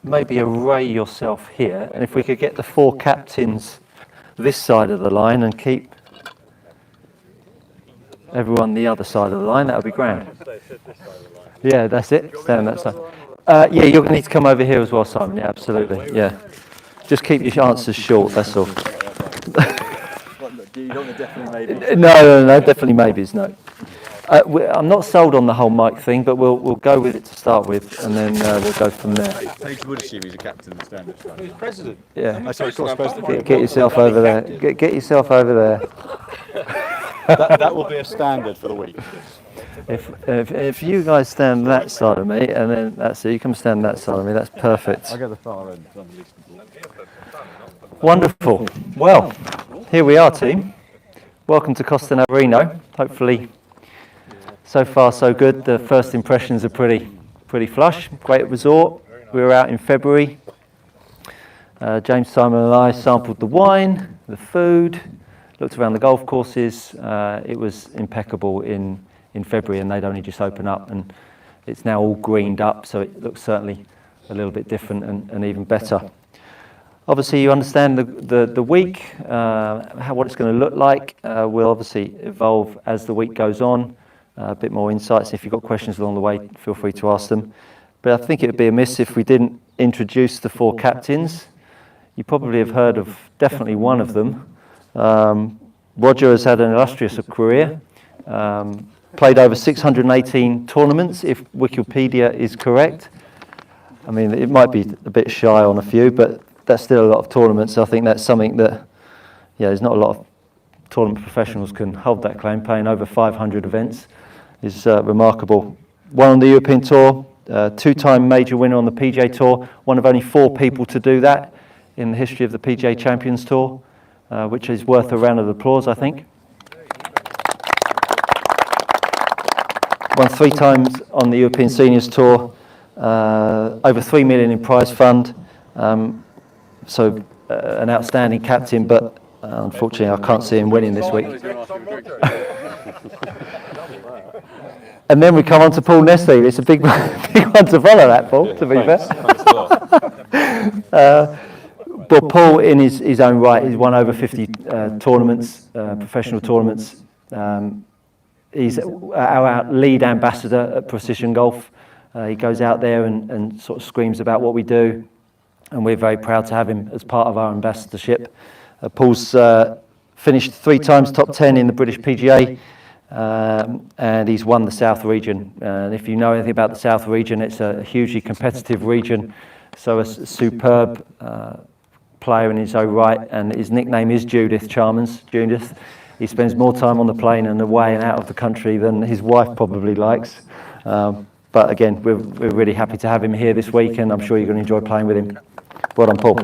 maybe array yourself here, and if we could get the 4 captains this side of the line and keep everyone the other side of the line, that would be grand. Yeah, that's it. Stand on that side. Yeah, you're going to need to come over here as well, Simon. Yeah, absolutely. Yeah. Just keep your answers short, that's all. No, definitely maybes, no. I'm not sold on the whole mic thing, but we'll go with it to start with, and then we'll go from there. Paige would assume he's a captain in the standard. He's president. Yeah. Sorry, of course, president. Get yourself over there. Get yourself over there. That will be a standard for the week. If you guys stand that side of me, and then that's it, you come stand that side of me, that's perfect. I'll go the far end. Wonderful. Well, here we are, team. Welcome to Costa Navarino. Hopefully, so far so good. The first impressions are pretty flush. Great resort. We were out in February. James, Simon and I sampled the wine, the food, looked around the golf courses. It was impeccable in February, and they'd only just opened up, and it's now all greened up, so it looks certainly a little bit different and even better. Obviously, you understand the week, what it's going to look like. Will obviously evolve as the week goes on. A bit more insights. If you've got questions along the way, feel free to ask them. But I think it would be amiss if we didn't introduce the 4 captains. You probably have heard of definitely one of them. Roger has had an illustrious career. Played over 618 tournaments, if Wikipedia is correct. I mean, it might be a bit shy on a few, but that's still a lot of tournaments. I think that's something that, there's not a lot of tournament professionals can hold that claim. Playing over 500 events is remarkable. One on the European Tour, 2-time major winner on the PGA Tour, one of only 4 people to do that in the history of the PGA Champions Tour, which is worth a round of applause, I think. Won 3 times on the European Seniors Tour, over 3 million in prize fund. So an outstanding captain, but unfortunately I can't see him winning this week. And then we come on to Paul Nestle. It's a big one to follow that, Paul, to be fair. But Paul, in his own right, he's won over 50 tournaments, professional tournaments. He's our lead ambassador at Precision Golf. He goes out there and sort of screams about what we do, and we're very proud to have him as part of our ambassadorship. Paul's finished 3 times top 10 in the British PGA, and he's won the South region. And if you know anything about the South region, it's a hugely competitive region, so a superb player in his own right, and his nickname is Judith Charmans. Judith. He spends more time on the plane and away and out of the country than his wife probably likes. But again, we're really happy to have him here this week, and I'm sure you're going to enjoy playing with him. Well done, Paul.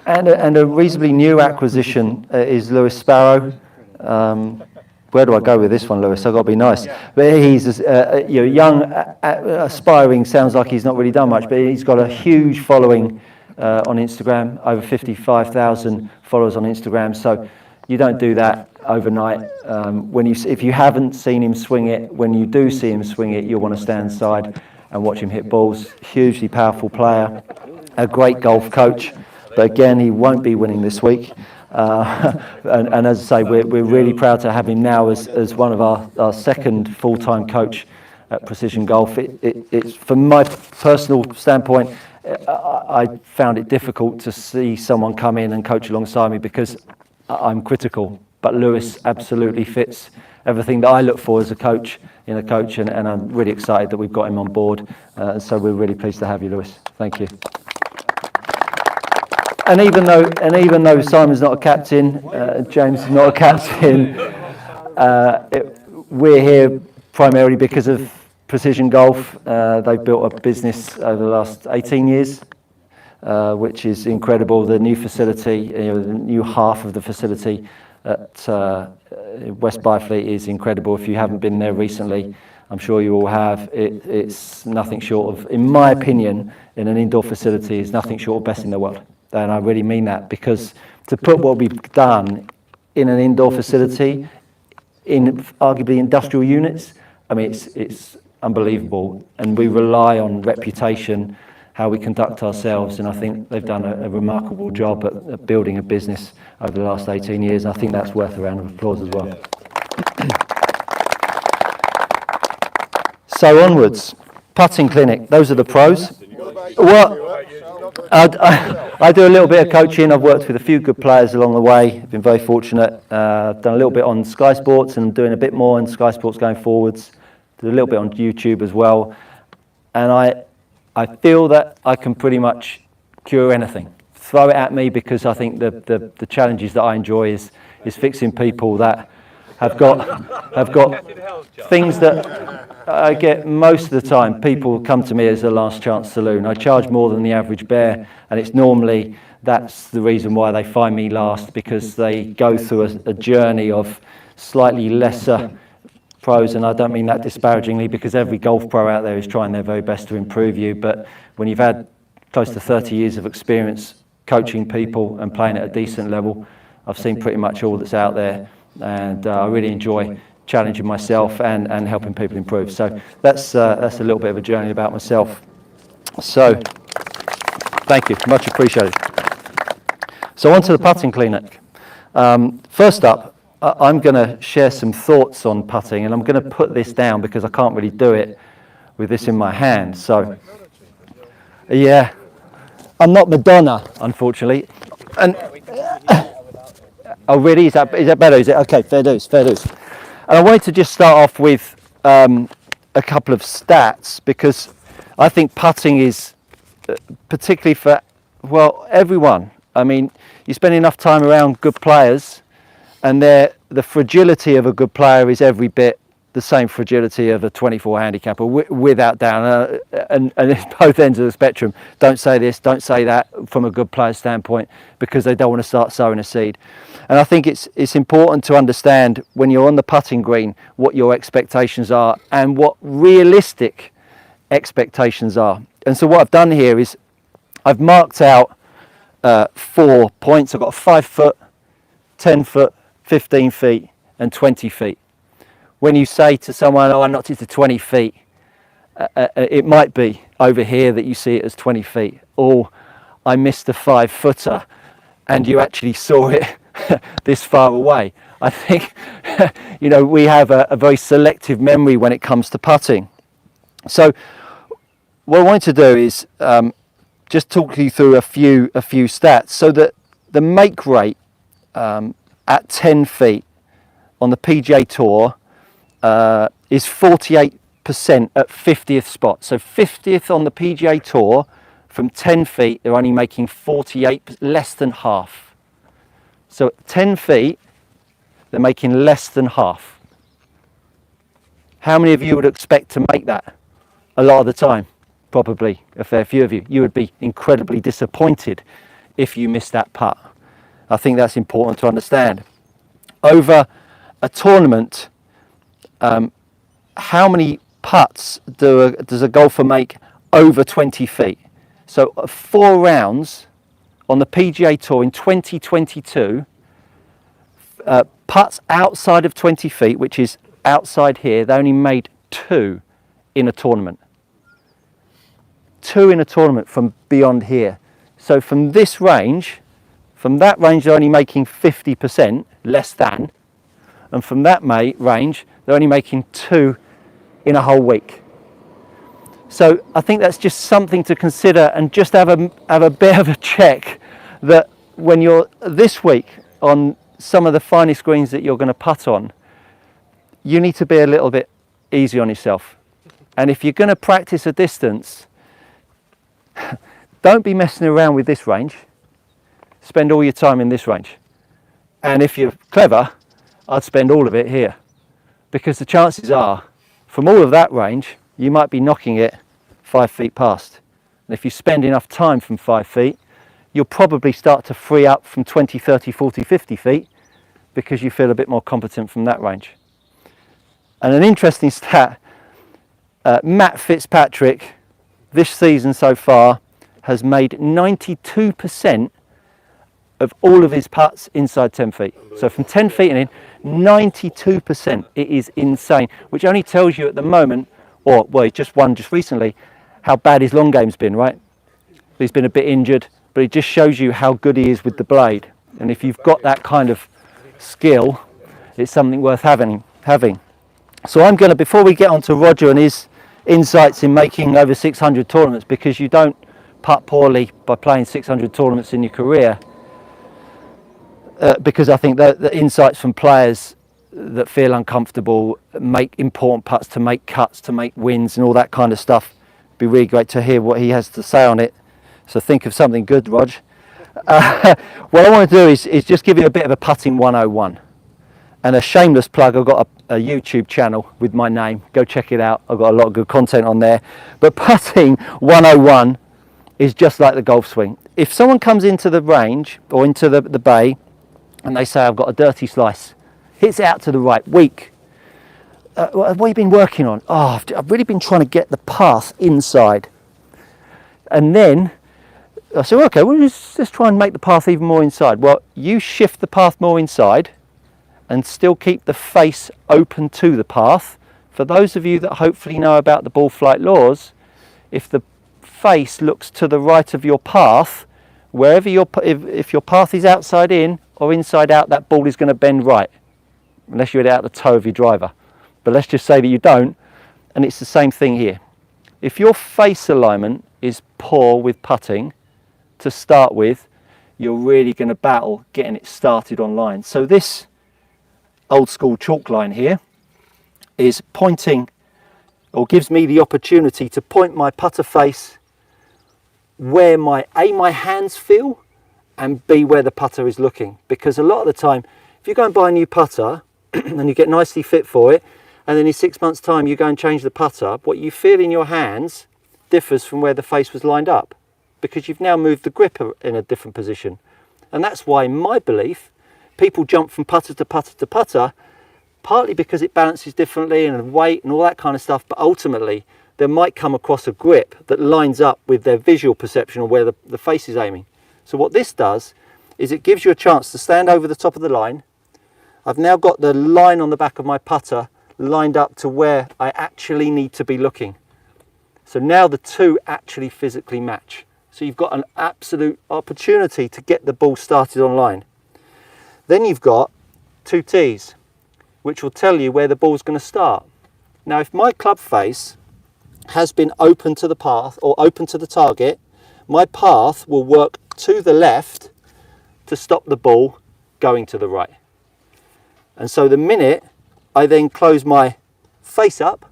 And a reasonably new acquisition is Lewis Sparrow. Where do I go with this one, Lewis? I've got to be nice. But he's young, aspiring. Sounds like he's not really done much, but he's got a huge following on Instagram, over 55,000 followers on Instagram. So you don't do that overnight. If you haven't seen him swing it, when you do see him swing it, you'll want to stand aside and watch him hit balls. Hugely powerful player, a great golf coach. But again, he won't be winning this week. And as I say, we're really proud to have him now as one of our second full-time coach at Precision Golf. It's from my personal standpoint, I found it difficult to see someone come in and coach alongside me because I'm critical. But Lewis absolutely fits everything that I look for as a coach in a coach, and I'm really excited that we've got him on board. So we're really pleased to have you, Lewis. Thank you. And even though Simon's not a captain, James is not a captain, we're here primarily because of Precision Golf. They've built a business over the last 18 years, which is incredible. The new facility, the new half of the facility at West Byfleet is incredible. If you haven't been there recently, I'm sure you all have. It's nothing short of, in my opinion, in an indoor facility, is nothing short of best in the world. And I really mean that, because to put what we've done in an indoor facility, in arguably industrial units, I mean, it's unbelievable, and we rely on reputation, how we conduct ourselves, and I think they've done a remarkable job at building a business over the last 18 years. I think that's worth a round of applause as well. So onwards, putting clinic, those are the pros. Well, I do a little bit of coaching. I've worked with a few good players along the way. I've been very fortunate. I've done a little bit on Sky Sports and doing a bit more on Sky Sports going forwards. Do a little bit on YouTube as well. And I feel that I can pretty much cure anything. Throw it at me, because I think the challenges that I enjoy is fixing people that have got things that I get most of the time. People come to me as a last chance saloon. I charge more than the average bear, and it's normally that's the reason why they find me last, because they go through a journey of slightly lesser pros, and I don't mean that disparagingly, because every golf pro out there is trying their very best to improve you, but when you've had close to 30 years of experience coaching people and playing at a decent level, I've seen pretty much all that's out there, and I really enjoy challenging myself and helping people improve. So that's a little bit of a journey about myself. So thank you, much appreciated. So on to the putting clinic. First up, I'm going to share some thoughts on putting, and I'm going to put this down because I can't really do it with this in my hand. So yeah, I'm not Madonna, unfortunately. And oh really, is that better? Is it okay? Fair dues. And I wanted to just start off with a couple of stats, because I think putting is particularly for, well, everyone. I mean, you spend enough time around good players, and the fragility of a good player is every bit the same fragility of a 24 handicapper, without doubt. And it's both ends of the spectrum. Don't say this, don't say that from a good player's standpoint, because they don't want to start sowing a seed. And I think it's important to understand when you're on the putting green what your expectations are and what realistic expectations are. And so what I've done here is I've marked out 4 points. I've got 5 foot, 10 foot, 15 feet and 20 feet. When you say to someone, oh, I knocked it to 20 feet, it might be over here that you see it as 20 feet. Or I missed a 5 footer and you actually saw it this far away. I think, we have a very selective memory when it comes to putting. So what I wanted to do is just talk you through a few stats. So that the make rate at 10 feet on the PGA Tour is 48% at 50th spot. So 50th on the PGA Tour, from 10 feet, they're only making 48, less than half. So at 10 feet, they're making less than half. How many of you would expect to make that? A lot of the time, probably a fair few of you. You would be incredibly disappointed if you missed that putt. I think that's important to understand. Over a tournament, how many putts does a golfer make over 20 feet? So 4 rounds on the PGA Tour in 2022, putts outside of 20 feet, which is outside here, they only made 2 in a tournament. 2 in a tournament from beyond here. So from this range, from that range they're only making 50%, less than, and from that range they're only making 2 in a whole week. So I think that's just something to consider, and just have a bit of a check that when you're this week on some of the finest greens that you're going to putt on, you need to be a little bit easy on yourself. And if you're going to practice a distance, don't be messing around with this range. Spend all your time in this range. And if you're clever, I'd spend all of it here, because the chances are from all of that range you might be knocking it 5 feet past. And if you spend enough time from 5 feet, you'll probably start to free up from 20, 30, 40, 50 feet, because you feel a bit more competent from that range. And an interesting stat, Matt Fitzpatrick this season so far has made 92% of all of his putts inside 10 feet. So from 10 feet and in, 92%. It is insane, which only tells you at the moment or well, he just won just recently, how bad his long game's been, right? He's been a bit injured, but it just shows you how good he is with the blade. And if you've got that kind of skill, it's something worth having. So I'm going to, before we get on to Roger and his insights in making over 600 tournaments, because you don't putt poorly by playing 600 tournaments in your career, because I think the insights from players that feel uncomfortable, make important putts, to make cuts, to make wins and all that kind of stuff, it'd be really great to hear what he has to say on it. So think of something good, Rog. What I want to do is just give you a bit of a putting 101. And a shameless plug, I've got a YouTube channel with my name. Go check it out. I've got a lot of good content on there. But putting 101 is just like the golf swing. If someone comes into the range or into the bay and they say, I've got a dirty slice, hits it out to the right, weak. What have you been working on? Oh, I've really been trying to get the path inside. And then I said, okay, well, let's try and make the path even more inside. Well, you shift the path more inside and still keep the face open to the path. For those of you that hopefully know about the ball flight laws, if the face looks to the right of your path, wherever if your path is outside in or inside out, that ball is going to bend right, unless you hit it out the toe of your driver. But let's just say that you don't, and it's the same thing here. If your face alignment is poor with putting, to start with, you're really going to battle getting it started on line. So this old school chalk line here is pointing, or gives me the opportunity to point my putter face where my hands feel, and B, where the putter is looking. Because a lot of the time, if you go and buy a new putter and you get nicely fit for it, and then in 6 months time you go and change the putter, what you feel in your hands differs from where the face was lined up, because you've now moved the grip in a different position. And that's why, in my belief, people jump from putter to putter to putter, partly because it balances differently and weight and all that kind of stuff, but ultimately they might come across a grip that lines up with their visual perception of where the face is aiming. So what this does is it gives you a chance to stand over the top of the line. I've now got the line on the back of my putter lined up to where I actually need to be looking. So now the two actually physically match. So you've got an absolute opportunity to get the ball started on line. Then you've got two tees, which will tell you where the ball's going to start. Now, if my club face has been open to the path or open to the target, my path will work to the left to stop the ball going to the right. And so the minute I then close my face up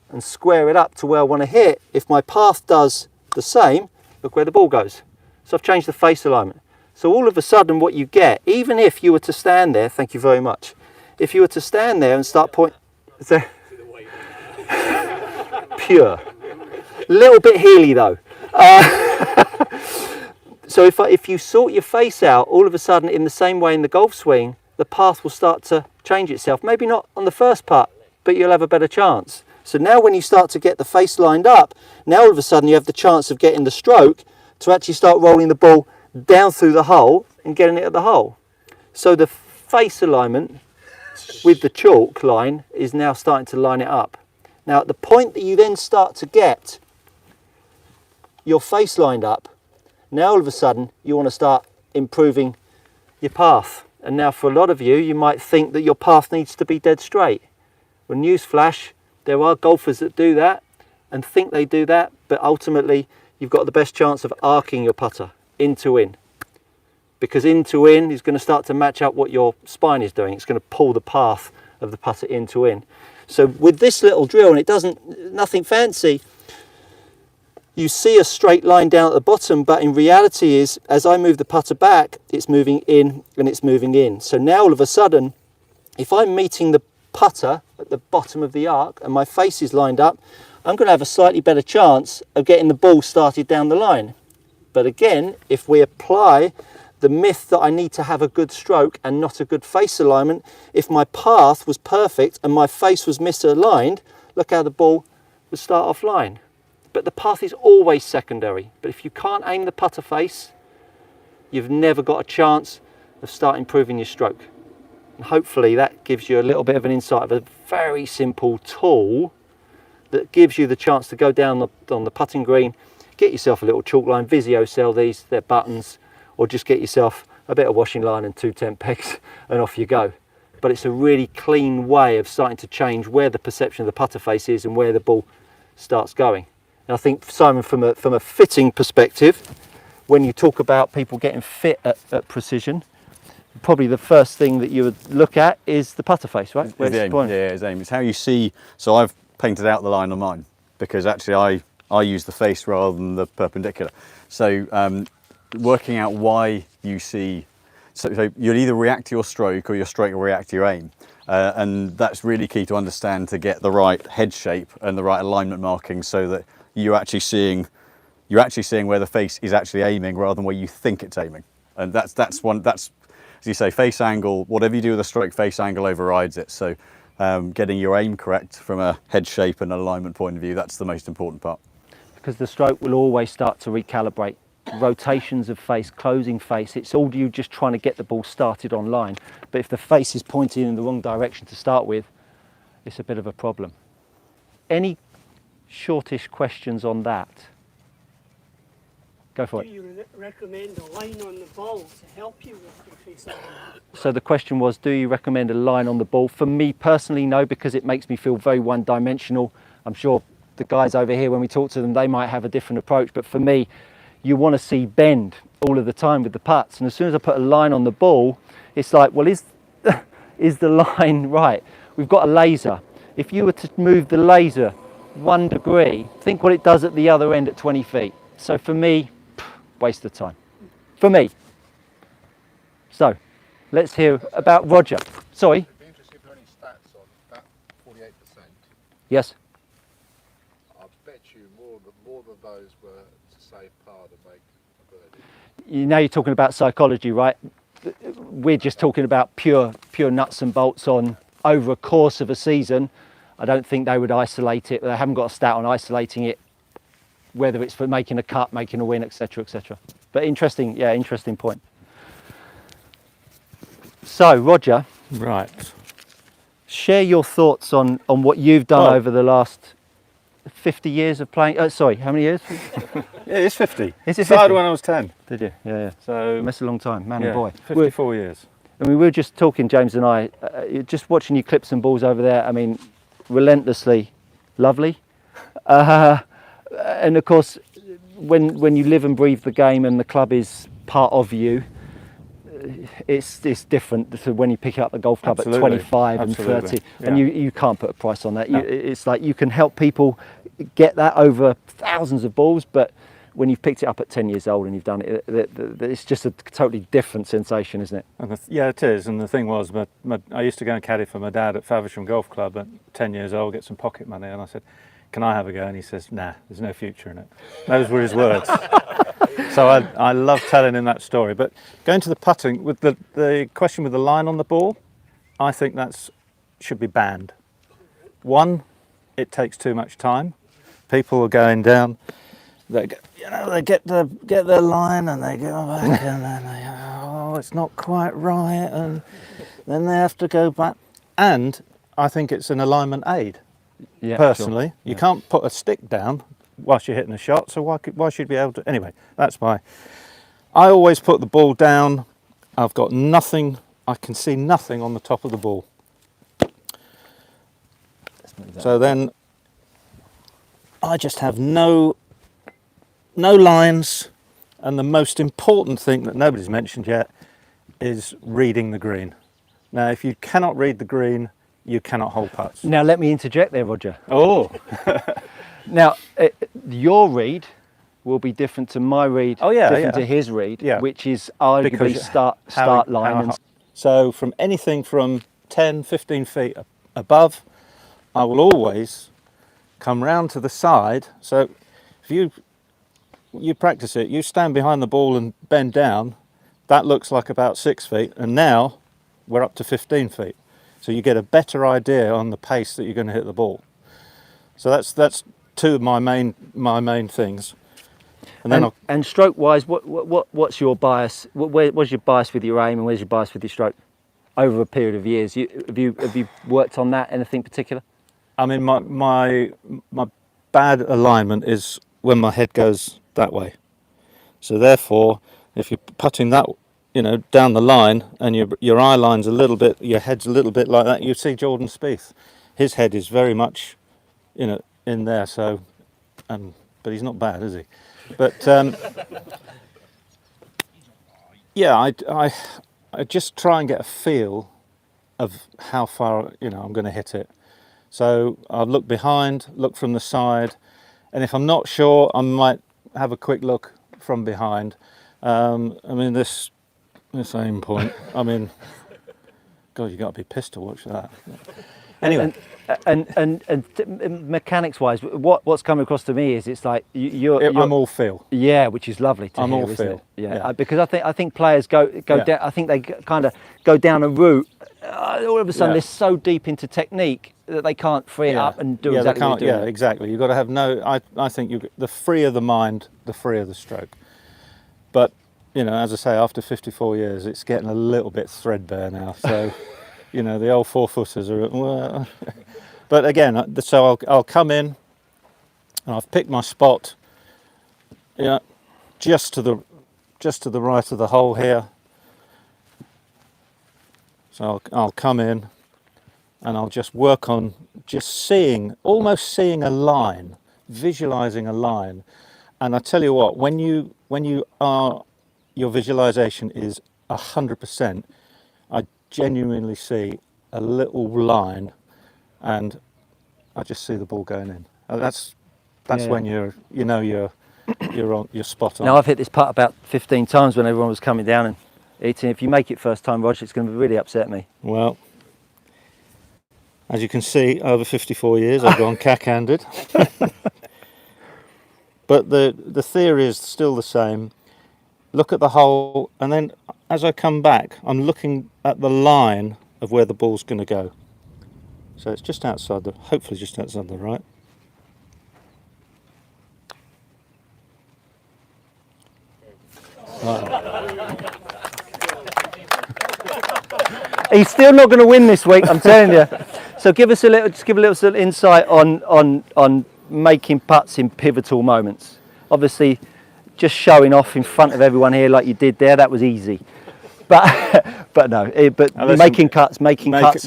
and square it up to where I want to hit, if my path does the same, look where the ball goes. So I've changed the face alignment. So all of a sudden what you get, even if you were to stand there, thank you very much, if you were to stand there and start pointing, pure. Little bit heely though. So if you sort your face out, all of a sudden in the same way in the golf swing, the path will start to change itself. Maybe not on the first putt, but you'll have a better chance. So now when you start to get the face lined up, now all of a sudden you have the chance of getting the stroke to actually start rolling the ball down through the hole and getting it at the hole. So the face alignment with the chalk line is now starting to line it up. Now at the point that you then start to get your face lined up, now all of a sudden you want to start improving your path. And now for a lot of you, you might think that your path needs to be dead straight. Well, newsflash, there are golfers that do that and think they do that, but ultimately you've got the best chance of arcing your putter in to in. Because in to in is going to start to match up what your spine is doing. It's going to pull the path of the putter in to in. So with this little drill, and nothing fancy, you see a straight line down at the bottom, but in reality is, as I move the putter back, it's moving in and it's moving in. So now all of a sudden, if I'm meeting the putter at the bottom of the arc and my face is lined up, I'm going to have a slightly better chance of getting the ball started down the line. But again, if we apply the myth that I need to have a good stroke and not a good face alignment, if my path was perfect and my face was misaligned, look how the ball would start offline. But the path is always secondary. But if you can't aim the putter face, you've never got a chance of starting improving your stroke. And hopefully that gives you a little bit of an insight of a very simple tool that gives you the chance to go down on the putting green, get yourself a little chalk line. Visio sell these, they're buttons, or just get yourself a bit of washing line and 2 tent pegs and off you go. But it's a really clean way of starting to change where the perception of the putter face is and where the ball starts going. And I think, Simon, from a fitting perspective, when you talk about people getting fit at precision, probably the first thing that you would look at is the putter face, right? It's the aim. Yeah, it's aim. It's how you see. So I've painted out the line on mine because actually I use the face rather than the perpendicular. So working out why you see, so you'll either react to your stroke or your stroke will react to your aim. And that's really key to understand to get the right head shape and the right alignment marking so that you're actually seeing where the face is actually aiming rather than where you think it's aiming. And that's as you say, face angle, whatever you do with a stroke, face angle overrides it. So getting your aim correct from a head shape and alignment point of view, that's the most important part. Because the stroke will always start to recalibrate. Rotations of face, closing face, it's all you just trying to get the ball started on line. But if the face is pointing in the wrong direction to start with, it's a bit of a problem. Any shortish questions on that? Go for it. Do you recommend a line on the ball to help you with your face angle? So the question was, do you recommend a line on the ball? For me personally, no, because it makes me feel very one-dimensional. I'm sure the guys over here, when we talk to them, they might have a different approach. But for me, you want to see bend all of the time with the putts. And as soon as I put a line on the ball, it's like, well, is the line right? We've got a laser. If you were to move the laser 1 degree, think what it does at the other end at 20 feet. So for me, waste of time. For me. So, let's hear about Roger. Sorry? It'd be interesting if there are any stats on that 48%. Yes? I bet you more than those were to save par to make a birdie. Now you're talking about psychology, right? We're just talking about pure nuts and bolts on over a course of a season. I don't think they would isolate it. They haven't got a stat on isolating it, whether it's for making a cut, making a win, etc., etc. But interesting, yeah, interesting point. So, Roger. Right. Share your thoughts on what you've done over the last 50 years of playing. Sorry, how many years? Yeah, it's 50. Is it 50? Started when I was 10. Did you? Yeah, yeah. So That's a long time, man yeah, and boy. 54 years. I mean, we were just talking, James and I, just watching you clip some balls over there. I mean, relentlessly lovely. And of course, when you live and breathe the game and the club is part of you, it's different to when you pick up a golf club Absolutely. at 25 Absolutely. and 30, Yeah. and you can't put a price on that. No. It's like you can help people get that over thousands of balls, but when you've picked it up at 10 years old and you've done it, it's just a totally different sensation, isn't it? And yeah, it is. And the thing was, I used to go and caddy for my dad at Faversham Golf Club at 10 years old, get some pocket money, and I said, can I have a go? And he says, nah, there's no future in it. Those were his words. So I love telling him that story. But going to the putting, with the question with the line on the ball, I think that should be banned. One, it takes too much time. People are going down, they get their line and they go back and then it's not quite right, and then they have to go back. And I think it's an alignment aid. Yeah, Personally, sure. you can't put a stick down whilst you're hitting a shot, so why should you be able to? Anyway, that's why I always put the ball down. I've got nothing, I can see nothing on the top of the ball. So then I just have no lines, and the most important thing that nobody's mentioned yet is reading the green. Now, if you cannot read the green, you cannot hold putts. Now let me interject there, Roger. Oh, Now, your read will be different to my read, different to his read, which is arguably Because start line. So from anything from 10, 15 feet above, I will always come round to the side. So if you practice it, you stand behind the ball and bend down, that looks like about 6 feet, and now we're up to 15 feet. So you get a better idea on the pace that you're going to hit the ball. So that's two of my main things. And stroke wise, what's your bias? Where's your bias with your aim, and where's your bias with your stroke over a period of years? Have you worked on that? Anything particular? I mean, my bad alignment is when my head goes that way. So therefore, if you're putting that, down the line, and your eye line's a little bit, your head's a little bit like that, you see Jordan Spieth. His head is very much, in there. So, but he's not bad, is he? But yeah, I just try and get a feel of how far I'm going to hit it. So I'll look behind, look from the side, and if I'm not sure, I might have a quick look from behind. I mean, this aim point. I mean, God, you got to be pissed to watch that. Anyway, and mechanics-wise, what's coming across to me is it's like you're I'm all feel. Yeah, which is lovely to I'm hear, all isn't feel. it? Yeah, Yeah. Because I think players go Yeah. down. I think they kind of go down a route. All of a sudden, Yeah. they're so deep into technique that they can't free it up and do they exactly what can't. you're Yeah, doing. exactly. You've got to have I think the freer the mind, the freer the stroke. But as I say, after 54 years, it's getting a little bit threadbare now. So, the old 4-footers are. Well, but again, so I'll come in, and I've picked my spot. Just to the right of the hole here. So I'll come in, and I'll just work on just almost seeing a line, visualizing a line. And I tell you what, when your visualization is 100%, I genuinely see a little line, and I just see the ball going in. That's Yeah. when you're spot on. Now I've hit this putt about 15 times when everyone was coming down and eating. If you make it first time, Roger, it's going to really upset me. Well, as you can see, over 54 years, I've gone cack-handed. But the theory is still the same. Look at the hole, and then as I come back, I'm looking at the line of where the ball's going to go. So it's just outside hopefully just outside the right. He's still not going to win this week, I'm telling you. So give a little insight on making putts in pivotal moments. Obviously, just showing off in front of everyone here like you did there, that was easy. But no, making cuts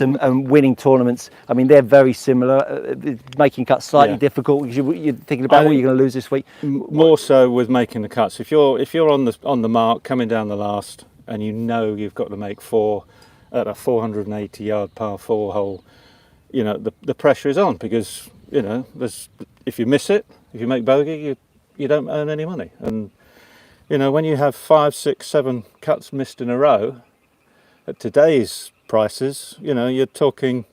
and winning tournaments, I mean, they're very similar. Making cuts slightly difficult because you're thinking about what you're going to lose this week. More so with making the cuts. If you're on the mark, coming down the last, and you've got to make 4 at a 480-yard par 4 hole, the pressure is on because if you miss it, if you make bogey, you don't earn any money. And when you have 5, 6, 7 cuts missed in a row, at today's prices, you're talking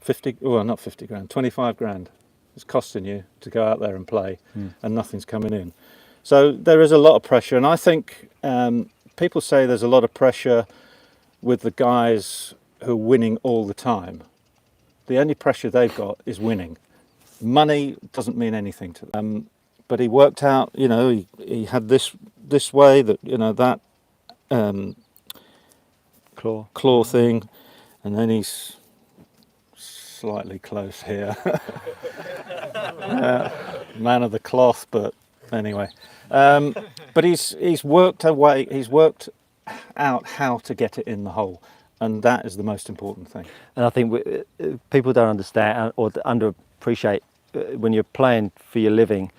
25 grand. It's costing you to go out there and play, and nothing's coming in. So there is a lot of pressure, and I think people say there's a lot of pressure with the guys who are winning all the time. The only pressure they've got is winning. Money doesn't mean anything to them. But he worked out, he had this way, that claw thing, and then he's slightly close here. Man of the cloth, but anyway. But he's worked out how to get it in the hole, and that is the most important thing. And I think people don't understand or underappreciate when you're playing for your living.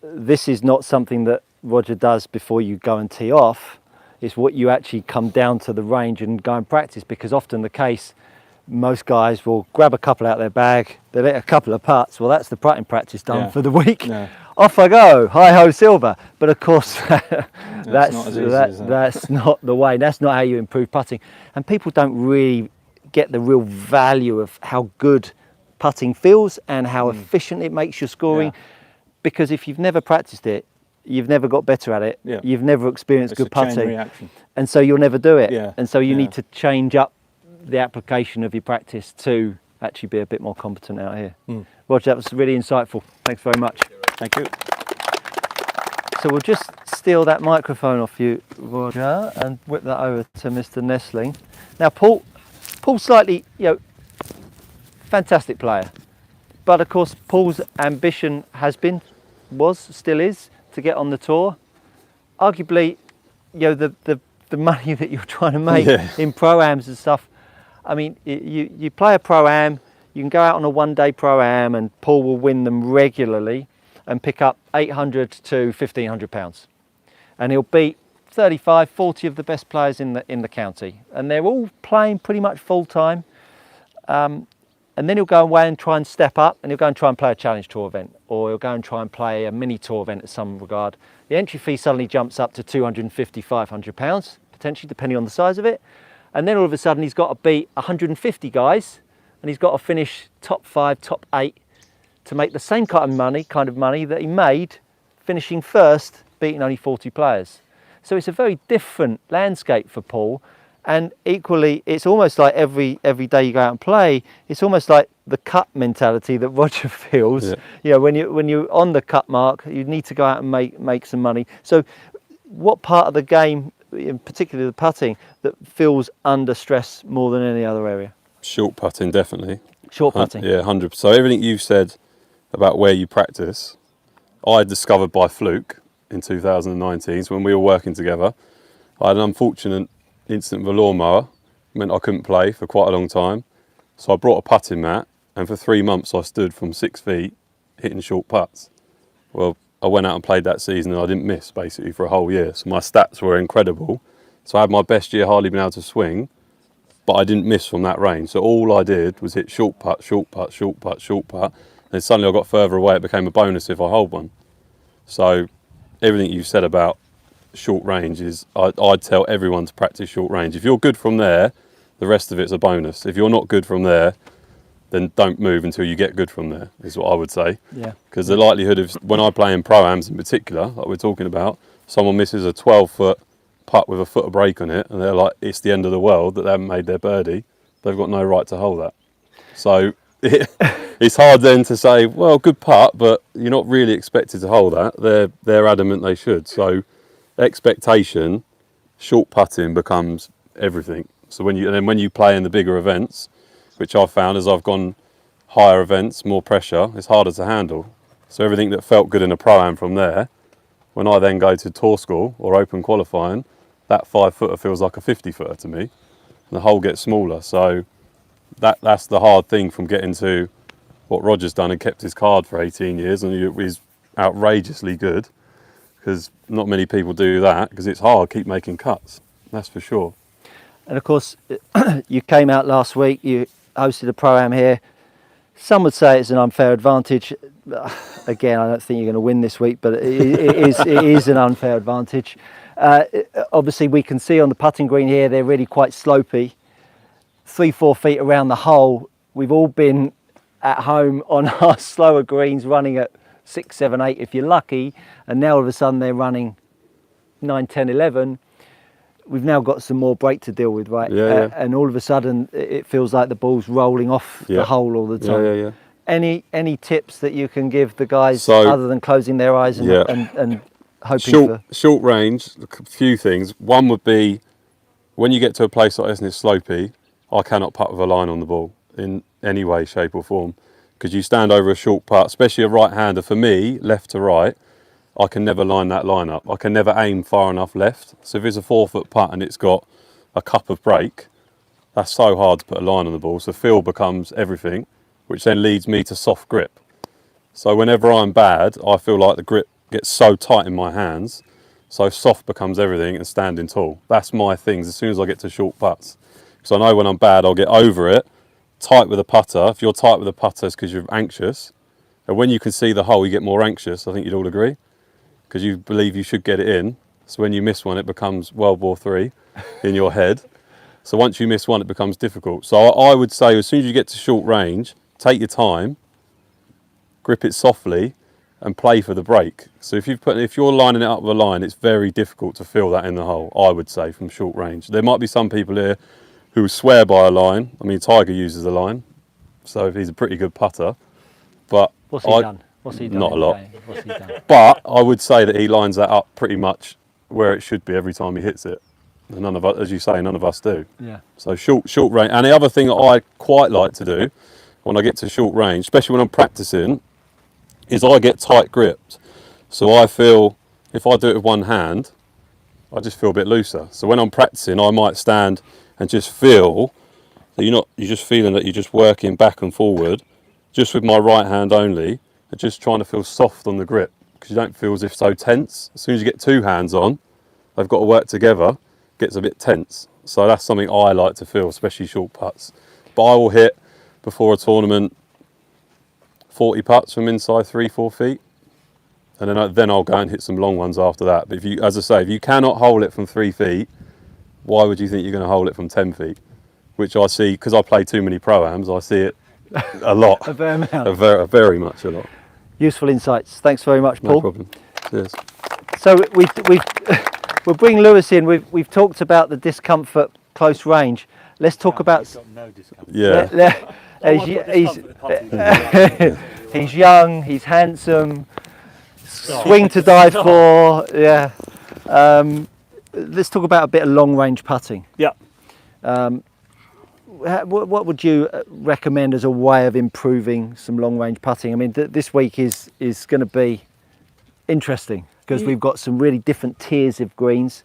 This is not something that Roger does before you go and tee off. It's what you actually come down to the range and go and practice, because often the case, most guys will grab a couple out of their bag, they'll hit a couple of putts. Well, that's the putting practice done for the week. Yeah. Off I go, hi-ho silver. But of course, that's not as easy as that. That's not the way. That's not how you improve putting. And people don't really get the real value of how good putting feels and how efficient it makes your scoring. Yeah. Because if you've never practiced it, you've never got better at it, you've never experienced It's good a chain putting, reaction. and so you'll never do it. Yeah. And so you Yeah. need to change up the application of your practice to actually be a bit more competent out here. Roger, that was really insightful. Thanks very much. Thank you. So we'll just steal that microphone off you, Roger, and whip that over to Mr. Nestling. Now, Paul's slightly, fantastic player. but of course, Paul's ambition still is, to get on the tour. Arguably, the money that you're trying to make in pro-ams and stuff. I mean, you play a pro-am, you can go out on a one-day pro-am, and Paul will win them regularly and pick up 800 to 1,500 pounds, and he'll beat 35, 40 of the best players in the county, and they're all playing pretty much full time. And then he'll go away and try and step up, and he'll go and try and play a challenge tour event, or he'll go and try and play a mini tour event of some regard. The entry fee suddenly jumps up to 250, 500 pounds, potentially, depending on the size of it. And then all of a sudden he's got to beat 150 guys, and he's got to finish top 5, top 8 to make the same kind of money that he made finishing first, beating only 40 players. So it's a very different landscape for Paul. And equally, it's almost like every day you go out and play, it's almost like the cut mentality that Roger feels. Yeah. You know, when you're on the cut mark, you need to go out and make some money. So what part of the game, in particular the putting, that feels under stress more than any other area? Short putting, definitely. Short putting? Yeah, 100%. So everything you've said about where you practice, I discovered by fluke in 2019, so when we were working together. I had an unfortunate incident with a lawnmower, meant I couldn't play for quite a long time. So I brought a putting mat, and for 3 months I stood from 6 feet hitting short putts. Well, I went out and played that season and I didn't miss basically for a whole year. So my stats were incredible. So I had my best year hardly been able to swing, but I didn't miss from that range. So all I did was hit short putt, short putt, short putt, short putt. And then suddenly I got further away, it became a bonus if I hold one. So everything you said about short range is, I'd tell everyone to practice short range. If you're good from there, the rest of it's a bonus. If you're not good from there, then don't move until you get good from there, is what I would say. Yeah. Because the likelihood of, when I play in pro-ams in particular, like we're talking about, someone misses a 12-foot putt with a foot of break on it, and they're like, it's the end of the world that they haven't made their birdie, they've got no right to hold that. So it's hard then to say, well, good putt, but you're not really expected to hold that. They're adamant they should. So expectation, short putting becomes everything. So when you play in the bigger events, which I've found as I've gone higher events, more pressure, it's harder to handle. So everything that felt good in a pro-am from there, when I then go to tour school or open qualifying, that 5-footer feels like a 50-footer to me, and the hole gets smaller. So that's the hard thing from getting to what Roger's done and kept his card for 18 years, and he's outrageously good, because not many people do that, because it's hard, keep making cuts, that's for sure. And of course, you came out last week, you hosted a pro-am here. Some would say it's an unfair advantage. Again, I don't think you're going to win this week, but it is an unfair advantage. Obviously, we can see on the putting green here, they're really quite slopey. 3-4 feet around the hole. We've all been at home on our slower greens running at 6, 7, 8 if you're lucky, and now all of a sudden they're running 9, 10, 11. We've now got some more break to deal with, right? Yeah. And all of a sudden it feels like the ball's rolling off the hole all the time. Yeah. Any tips that you can give the guys, other than closing their eyes and hoping short range? A few things. One would be, when you get to a place like this and it's slopey, I cannot putt with a line on the ball in any way, shape or form, because you stand over a short putt, especially a right-hander. For me, left to right, I can never line that line up. I can never aim far enough left. So if it's a 4-foot putt and it's got a cup of break, that's so hard to put a line on the ball. So feel becomes everything, which then leads me to soft grip. So whenever I'm bad, I feel like the grip gets so tight in my hands, so soft becomes everything and standing tall. That's my things as soon as I get to short putts. Because I know when I'm bad, I'll get over it, tight with a putter. If you're tight with a putter, it's because you're anxious. And when you can see the hole, you get more anxious. I think you'd all agree. Because you believe you should get it in. So when you miss one, it becomes World War III in your head. So once you miss one, it becomes difficult. So I would say as soon as you get to short range, take your time, grip it softly, and play for the break. So if you're lining it up with a line, it's very difficult to feel that in the hole, I would say, from short range. There might be some people here who swear by a line. I mean, Tiger uses a line, so he's a pretty good putter. But What's he done? Not a lot. What's he done? But I would say that he lines that up pretty much where it should be every time he hits it. And none of us, as you say, none of us do. Yeah. So short range. And the other thing that I quite like to do, when I get to short range, especially when I'm practicing, is I get tight gripped. So I feel, if I do it with one hand, I just feel a bit looser. So when I'm practicing, I might stand and just feel that you're just feeling that you're just working back and forward, just with my right hand only, and just trying to feel soft on the grip, because you don't feel as if so tense. As soon as you get two hands on, they've got to work together, it gets a bit tense. So that's something I like to feel, especially short putts. But I will hit, before a tournament, 40 putts from inside 3-4 feet. And then I'll go and hit some long ones after that. But if you, as I say, if you cannot hole it from 3 feet, why would you think you're going to hole it from 10 feet? Which I see, because I play too many pro-ams, I see it a lot. A fair amount. Very much a lot. Useful insights. Thanks very much, Paul. No problem. Cheers. So we'll bring Lewis in. We've talked about the discomfort close range. Let's talk about. Yeah. He's young. He's handsome. Swing to die for. Yeah. Let's talk about a bit of long range putting. Yeah. What would you recommend as a way of improving some long range putting? I mean, this week is going to be interesting because we've got some really different tiers of greens.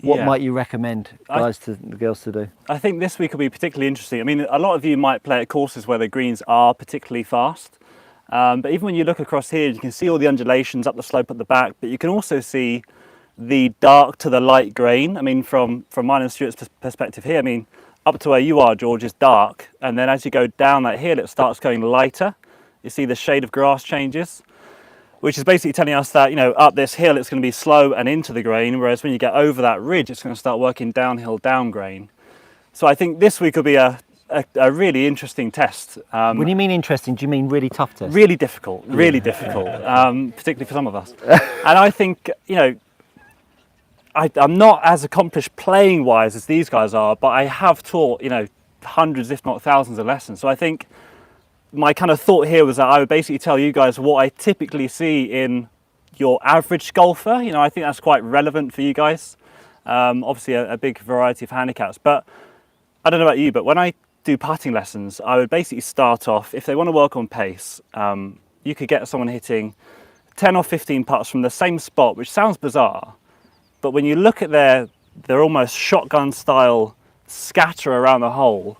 What might you recommend the girls to do? I think this week will be particularly interesting. I mean, a lot of you might play at courses where the greens are particularly fast. But even when you look across here, you can see all the undulations up the slope at the back, but you can also see the dark to the light grain. I mean, from mine and Stuart's perspective here, I mean, up to where you are, George, is dark. And then as you go down that hill, it starts going lighter. You see the shade of grass changes, which is basically telling us that, you know, up this hill, it's going to be slow and into the grain. Whereas when you get over that ridge, it's going to start working downhill, down grain. So I think this week will be a really interesting test. When you mean interesting, do you mean really tough test? Really difficult, particularly for some of us. And I think, you know, I'm not as accomplished playing wise as these guys are, but I have taught, you know, hundreds if not thousands of lessons. So I think my kind of thought here was that I would basically tell you guys what I typically see in your average golfer. You know, I think that's quite relevant for you guys. Obviously a big variety of handicaps, but I don't know about you, but when I do putting lessons, I would basically start off, if they want to work on pace, you could get someone hitting 10 or 15 putts from the same spot, which sounds bizarre. But when you look at their almost shotgun style scatter around the hole,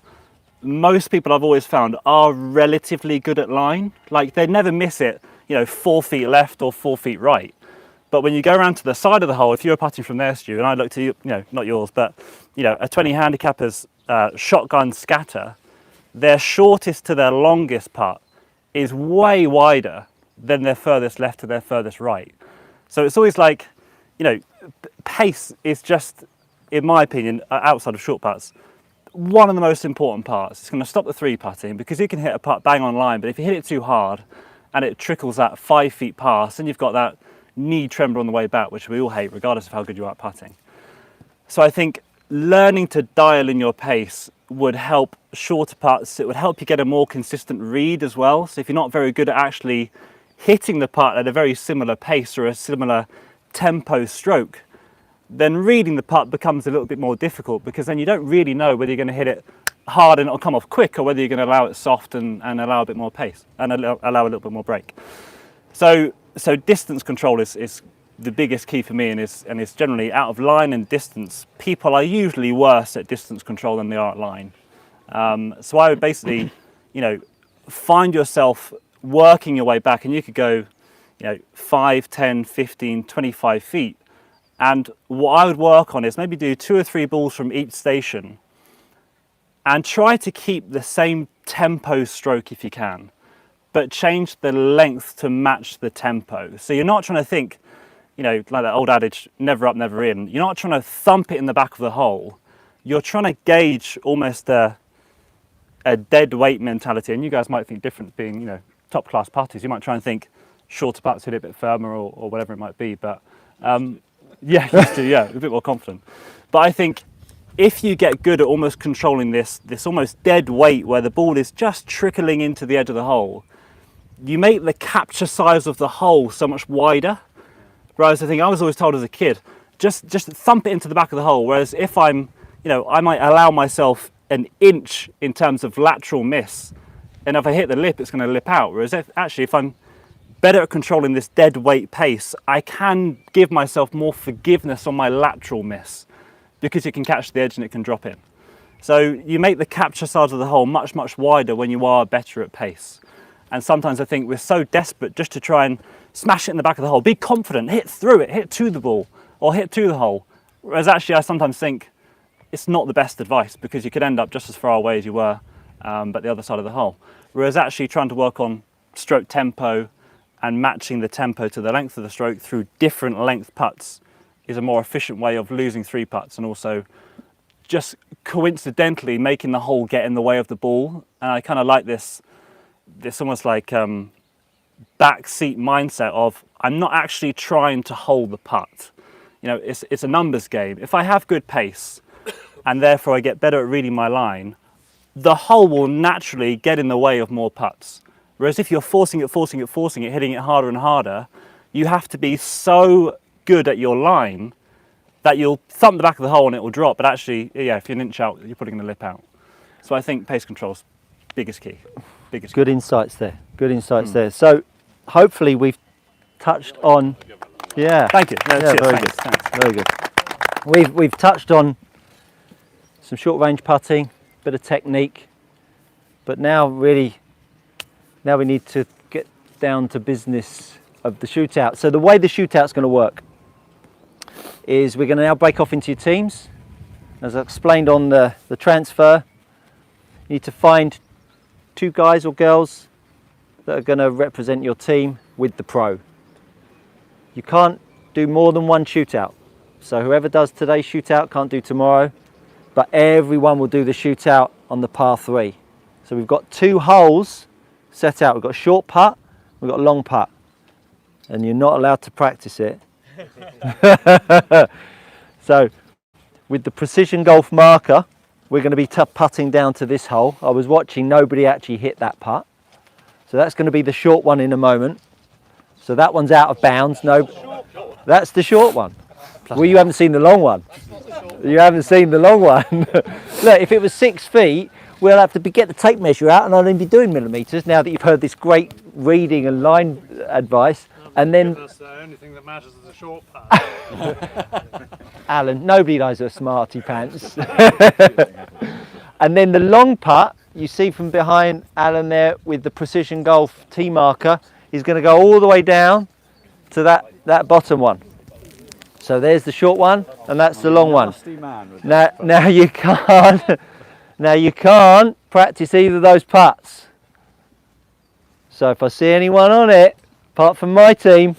most people I've always found are relatively good at line. Like they never miss it, you know, 4 feet left or 4 feet right. But when you go around to the side of the hole, if you were putting from there, Stu, and I looked at you, you know, not yours, but you know, a 20 handicapper's shotgun scatter, their shortest to their longest putt is way wider than their furthest left to their furthest right. So it's always like, you know, pace is just, in my opinion, outside of short putts, one of the most important parts. It's going to stop the 3-putting because you can hit a putt bang on line, but if you hit it too hard and it trickles that 5 feet past, then you've got that knee tremor on the way back, which we all hate regardless of how good you are at putting. So I think learning to dial in your pace would help shorter putts. It would help you get a more consistent read as well. So if you're not very good at actually hitting the putt at a very similar pace or a similar tempo stroke, then reading the putt becomes a little bit more difficult because then you don't really know whether you're going to hit it hard and it'll come off quick or whether you're going to allow it soft and allow a bit more pace and allow a little bit more break. So distance control is the biggest key for me, and it's generally out of line and distance. People are usually worse at distance control than they are at line. So I would basically, you know, find yourself working your way back, and you could go, you know, 5, 10, 15, 25 feet. And what I would work on is maybe do 2 or 3 balls from each station and try to keep the same tempo stroke if you can, but change the length to match the tempo. So you're not trying to think, you know, like that old adage, never up, never in. You're not trying to thump it in the back of the hole. You're trying to gauge almost a dead weight mentality. And you guys might think different, being, you know, top class putters. You might try and think shorter putts, hit it a bit firmer or whatever it might be. But yeah, used to, yeah, a bit more confident. But I think if you get good at almost controlling this almost dead weight where the ball is just trickling into the edge of the hole, you make the capture size of the hole so much wider. Whereas I think I was always told as a kid, just thump it into the back of the hole. Whereas if I'm, you know, I might allow myself an inch in terms of lateral miss and if I hit the lip, it's going to lip out. Whereas if I'm better at controlling this dead weight pace, I can give myself more forgiveness on my lateral miss, because you can catch the edge and it can drop in. So you make the capture side of the hole much, much wider when you are better at pace. And sometimes I think we're so desperate just to try and smash it in the back of the hole, be confident, hit through it, hit to the ball, or hit to the hole. Whereas actually I sometimes think it's not the best advice, because you could end up just as far away as you were, but the other side of the hole. Whereas actually trying to work on stroke tempo and matching the tempo to the length of the stroke through different length putts is a more efficient way of losing 3 putts, and also just coincidentally making the hole get in the way of the ball. And I kind of like this almost like backseat mindset of, I'm not actually trying to hold the putt. You know, it's a numbers game. If I have good pace and therefore I get better at reading my line, the hole will naturally get in the way of more putts. Whereas if you're forcing it, hitting it harder and harder, you have to be so good at your line that you'll thump the back of the hole and it will drop. But actually, yeah, if you're an inch out, you're probably going to lip out. So I think pace control's biggest key. Good insights there. Good insights there. So hopefully we've touched on. Yeah. Thank you. No, Yeah, cheers, very thanks, good. thanks. Very good. We've touched on some short range putting, bit of technique, but now we need to get down to business of the shootout. So the way the shootout's going to work is we're going to now break off into your teams. As I explained on the transfer, you need to find 2 guys or girls that are going to represent your team with the pro. You can't do more than 1 shootout. So whoever does today's shootout can't do tomorrow, but everyone will do the shootout on the par 3. So we've got 2 holes set out. We've got a short putt, we've got a long putt, and you're not allowed to practice it. So with the precision golf marker, we're going to be putting down to this hole. I was watching, nobody actually hit that putt. So that's going to be the short one in a moment. So that one's out of bounds. No, that's the short one. Well, you haven't seen the long one. You haven't seen the long one. Look, if it was 6 feet, we'll have to get the tape measure out, and I'll then be doing millimetres now that you've heard this great reading and line advice. And then The only thing that matters is a short putt. Alan, nobody knows a smarty pants. And then the long putt, you see from behind Alan there with the precision golf tee marker, is going to go all the way down to that bottom one. So there's the short one, and that's the long one. Now you can't practice either of those putts. So if I see anyone on it, apart from my team,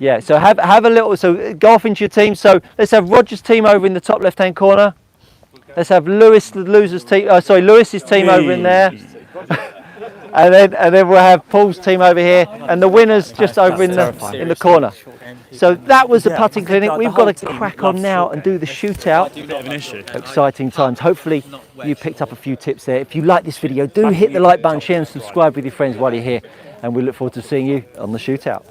yeah. So have a little. So go off into your team. So let's have Roger's team over in the top left-hand corner. Let's have Lewis's team over in there. And then we'll have Paul's team over here, and the winners just over in the corner. So that was the putting clinic. We've got to crack on now and do the shootout. Exciting times. Hopefully you picked up a few tips there. If you like this video, do hit the like button, share and subscribe with your friends while you're here, and we look forward to seeing you on the shootout.